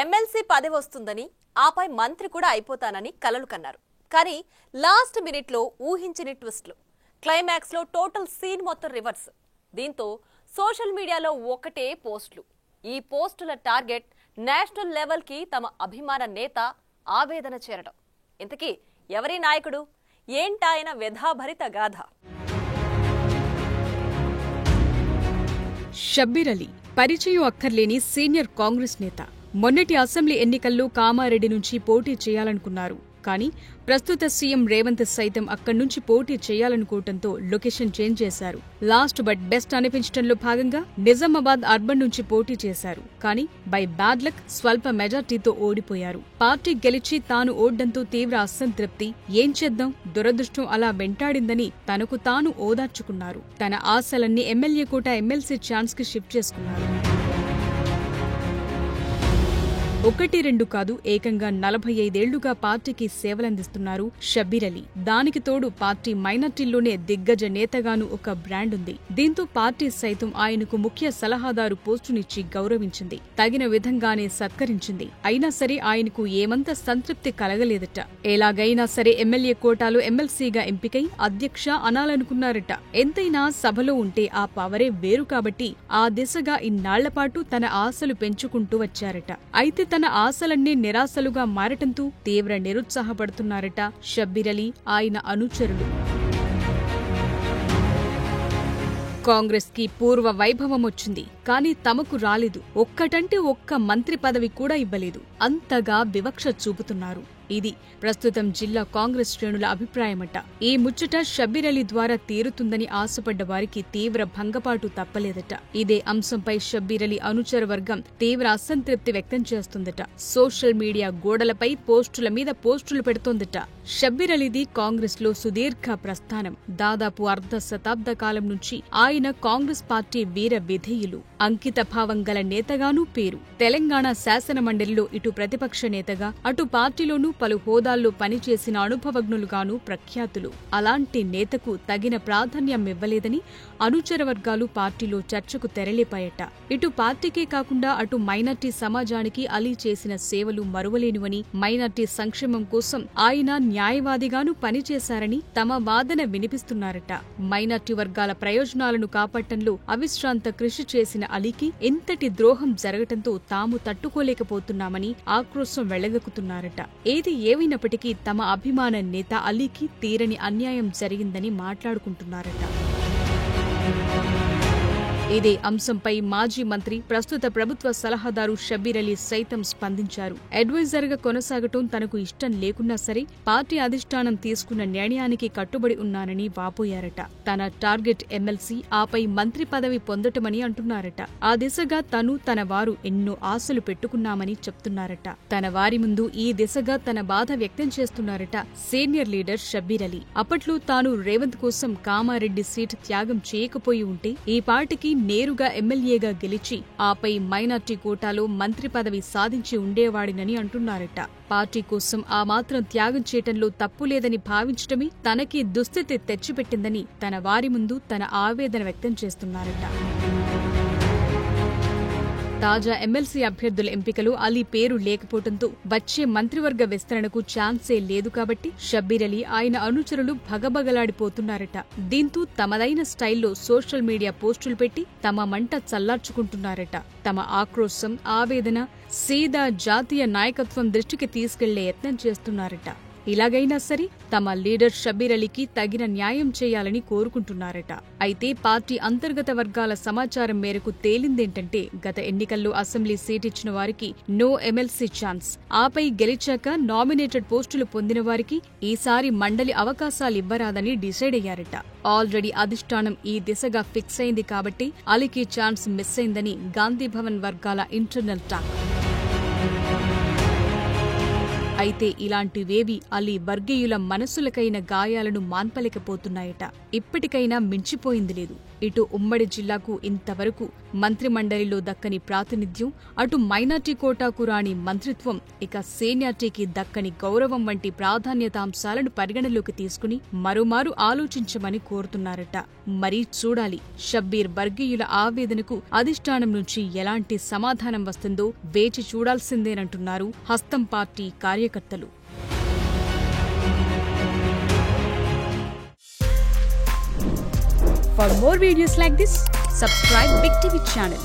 MLC పదవి వస్తుందని ఆపై మంత్రి కూడా అయిపోతానని కలలు కన్నారు. కానీ లాస్ట్ మినిట్లో ఊహించని ట్విస్ట్లు. క్లైమాక్స్ లో టోటల్ సీన్ మొత్తం రివర్స్. దీంతో సోషల్ మీడియాలో ఒకటే పోస్టులు. ఈ పోస్టుల టార్గెట్ నేషనల్ లెవెల్ కి తమ అభిమాన నేత ఆవేదన చేరడం. ఇంతకీ ఎవరి నాయకుడు? ఏంటాయన వ్యధాభరిత గాథ? షబ్బీర్ అలీ పరిచయం అక్కర్లేని సీనియర్ కాంగ్రెస్ నేత. మొన్నటి అసెంబ్లీ ఎన్నికల్లో కామారెడ్డి నుంచి పోటీ చేయాలనుకున్నారు. కానీ ప్రస్తుత సీఎం రేవంత్ సైతం అక్కడి నుంచి పోటీ చేయాలనుకోవడంతో లొకేషన్ చేంజ్ చేశారు. లాస్ట్ బట్ బెస్ట్ అనిపించడంలో భాగంగా నిజామాబాద్ అర్బన్ నుంచి పోటీ చేశారు. కానీ బై బ్యాడ్ లక్ స్వల్ప మెజార్టీతో ఓడిపోయారు. పార్టీ గెలిచి తాను ఓడ్డంతో తీవ్ర అసంతృప్తి. ఏం చేద్దాం, దురదృష్టం అలా వెంటాడిందని తనకు తాను ఓదార్చుకున్నారు. తన ఆశలన్నీ ఎమ్మెల్యే కోట ఎమ్మెల్సీ ఛాన్స్ కి షిఫ్ట్ చేసుకున్నారు. 1-2 కాదు, ఏకంగా 45 ఏళ్లుగా పార్టీకి సేవలందిస్తున్నారు షబ్బీర్ అలీ. దానికి తోడు పార్టీ మైనార్టీల్లోనే దిగ్గజ నేతగాను ఒక బ్రాండ్ ఉంది. దీంతో పార్టీ సైతం ఆయనకు ముఖ్య సలహాదారు పోస్టునిచ్చి గౌరవించింది. తగిన విధంగానే సత్కరించింది. అయినా సరే ఆయనకు ఏమంత సంతృప్తి కలగలేదట. ఎలాగైనా సరే ఎమ్మెల్యే కోటాలో ఎమ్మెల్సీగా ఎంపికై అధ్యక్ష అనాలనుకున్నారట. ఎంతైనా సభలో ఉంటే ఆ పవరే వేరు కాబట్టి ఆ దిశగా ఇన్నాళ్లపాటు తన ఆశలు పెంచుకుంటూ వచ్చారట. అయితే తన ఆశలన్నీ నిరాశలుగా మారటంతో తీవ్ర నిరుత్సాహపడుతున్నారట షబ్బీర్ అలీ, ఆయన అనుచరులు. కాంగ్రెస్ కి పూర్వ వైభవం వచ్చింది, కానీ తమకు రాలేదు. ఒక్కటంటే ఒక్క మంత్రి పదవి కూడా ఇవ్వలేదు. అంతగా వివక్ష చూపుతున్నారు. ఇది ప్రస్తుతం జిల్లా కాంగ్రెస్ శ్రేణుల అభిప్రాయమట. ఈ ముచ్చట షబ్బీర్ అలీ ద్వారా తీరుతుందని ఆశపడ్డ వారికి తీవ్ర భంగపాటు తప్పలేదట. ఇదే అంశంపై షబ్బీర్ అలీ అనుచర వర్గం తీవ్ర అసంతృప్తి వ్యక్తం చేస్తుందట. సోషల్ మీడియా గోడలపై పోస్టుల మీద పోస్టులు పెడుతోందట. షబ్బీర్ అలీది కాంగ్రెస్ లో సుదీర్ఘ ప్రస్థానం. దాదాపు అర్ధ శతాబ్ద కాలం నుంచి ఆయన కాంగ్రెస్ పార్టీ వీర విధేయులు. అంకిత భావం గల నేతగానూ పేరు. తెలంగాణ శాసన మండలిలో ఇటు ప్రతిపక్ష నేతగా అటు పార్టీలోనూ పలు హోదాల్లో పనిచేసిన అనుభవజ్ఞులుగాను ప్రఖ్యాతులు. అలాంటి నేతకు తగిన ప్రాధాన్యం ఇవ్వలేదని అనుచర వర్గాలు పార్టీలో చర్చకు తెరలేపాయట. ఇటు పార్టీకే కాకుండా అటు మైనార్టీ సమాజానికి అలీ చేసిన సేవలు మరువలేనివని, మైనార్టీ సంక్షేమం కోసం ఆయన న్యాయవాదిగాను పనిచేశారని తమ వాదన వినిపిస్తున్నారట. మైనార్టీ వర్గాల ప్రయోజనాలను కాపాడటంలో అవిశ్రాంత కృషి చేసిన అలీకి ఇంతటి ద్రోహం జరగటంతో తాము తట్టుకోలేకపోతున్నామని ఆక్రోశం వెళ్లగక్కుతున్నారట. ఏది ఏమైనప్పటికీ తమ అభిమాన నేత అలీకి తీరని అన్యాయం జరిగిందని మాట్లాడుకుంటున్నారట. ఇదే అంశంపై మాజీ మంత్రి, ప్రస్తుత ప్రభుత్వ సలహాదారు షబ్బీర్ అలీ సైతం స్పందించారు. అడ్వైజర్ గా కొనసాగటం తనకు ఇష్టం లేకున్నా సరే పార్టీ అధిష్టానం తీసుకున్న నిర్ణయానికి కట్టుబడి ఉన్నానని వాపోయారట. తన టార్గెట్ ఎమ్మెల్సీ, ఆపై మంత్రి పదవి పొందటమని అంటున్నారట. ఆ దిశగా తను, తన వారు ఎన్నో ఆశలు పెట్టుకున్నామని చెప్తున్నారట. తన వారి ముందు ఈ దిశగా తన బాధ వ్యక్తం చేస్తున్నారట సీనియర్ లీడర్ షబ్బీర్ అలీ. అప్పట్లో తాను రేవంత్ కోసం కామారెడ్డి సీట్ త్యాగం చేయకపోయి ఉంటే ఈ పార్టీకి నేరుగా ఎమ్మెల్యేగా గెలిచి ఆపై మైనార్టీ కోటాలో మంత్రి పదవి సాధించి ఉండేవాడినని అంటున్నారట. పార్టీ కోసం ఆ మాత్రం త్యాగం చేయటంలో తప్పులేదని భావించటమే తనకి దుస్థితి తెచ్చిపెట్టిందని తన వారి ముందు తన ఆవేదన వ్యక్తం చేస్తున్నారట. తాజా ఎమ్మెల్సీ అభ్యర్థుల ఎంపికలో అలీ పేరు లేకపోవడంతో వచ్చే మంత్రివర్గ విస్తరణకు ఛాన్సే లేదు కాబట్టి షబ్బీర్ అలీ, ఆయన అనుచరులు భగభగలాడిపోతున్నారట. దీంతో తమదైన స్టైల్లో సోషల్ మీడియా పోస్టులు పెట్టి తమ మంట చల్లార్చుకుంటున్నారట. తమ ఆక్రోశం, ఆవేదన సీదా జాతీయ నాయకత్వం దృష్టికి తీసుకెళ్లే యత్నం చేస్తున్నారట. ఇలాగైనా సరే తమ లీడర్ షబ్బీర్ అలీకి తగిన న్యాయం చేయాలని కోరుకుంటున్నారట. అయితే పార్టీ అంతర్గత వర్గాల సమాచారం మేరకు తేలిందేంటంటే గత ఎన్నికల్లో అసెంబ్లీ సీట్ ఇచ్చిన వారికి నో ఎమ్మెల్సీ ఛాన్స్, ఆపై గెలిచాక నామినేటెడ్ పోస్టులు పొందిన వారికి ఈసారి మండలి అవకాశాలివ్వరాదని డిసైడ్ అయ్యారట. ఆల్రెడీ అధిష్టానం ఈ దిశగా ఫిక్స్ అయింది కాబట్టి అలీకి ఛాన్స్ మిస్ అయిందని గాంధీభవన్ వర్గాల ఇంటర్నల్ టాక్. అయితే ఇలాంటివేవీ అలీ వర్గీయుల మనసులకైన గాయాలను మాన్పలేకపోతున్నాయట. ఇప్పటికైనా మించిపోయింది లేదు. ఇటు ఉమ్మడి జిల్లాకు ఇంతవరకు మంత్రిమండలిలో దక్కని ప్రాతినిధ్యం, అటు మైనార్టీ కోటాకు రాని మంత్రిత్వం, ఇక సీనియారిటీకి దక్కని గౌరవం వంటి ప్రాధాన్యతాంశాలను పరిగణలోకి తీసుకుని మరోమారు ఆలోచించమని కోరుతున్నారట. మరీ చూడాలి షబ్బీర్ వర్గీయుల ఆవేదనకు అధిష్టానం నుంచి ఎలాంటి సమాధానం వస్తుందో వేచి చూడాల్సిందేనంటున్నారు హస్తం పార్టీ కార్యకర్తలు. For more videos like this, subscribe Big TV channel.